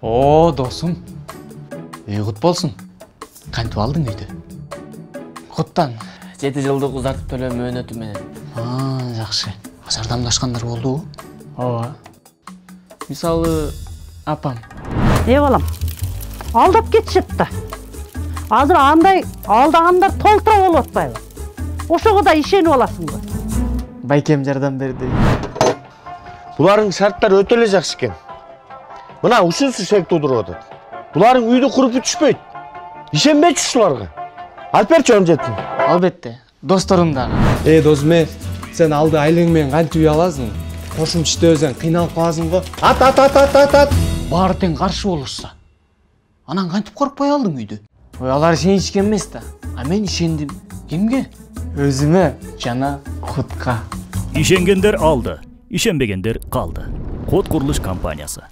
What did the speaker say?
О, досым. Кут болсун. Кантип алдың үйдү? Куттан 7 жылдык узартып төлөө мөөнөтү менен. Жакшы. Жардамдашкандар болдубу? Ооба. Мисалы, апам. Балам, алдап кетишет да. Азыр андай алдагандар толтура болуп атпайбы? Ошого да ишенип аласыңбы? Байкем жардам берди. Буларың шарттары өтө эле жакшы экен. Мына ушунсу шек туудуруп атат. Буларың үйдү куруп бүтүшпөйт. Ишенбейчи ушуларга. Алып берчи оңжеттин. Албетте, досторум дагы. Досум, сен алды айлыгың менен кантип үй аласың? Кошумча иштебесең кыйналып каласың го. Ат. Баары тең каршы болушса. Анан кантип коркпой алдың үйдү? Алар ишенишкен эмес да. А мен ишендим. Кимге? Өзүмө жана Кутка. Ишенгендер алды, ишенбегендер калды. Код курулуш компаниясы.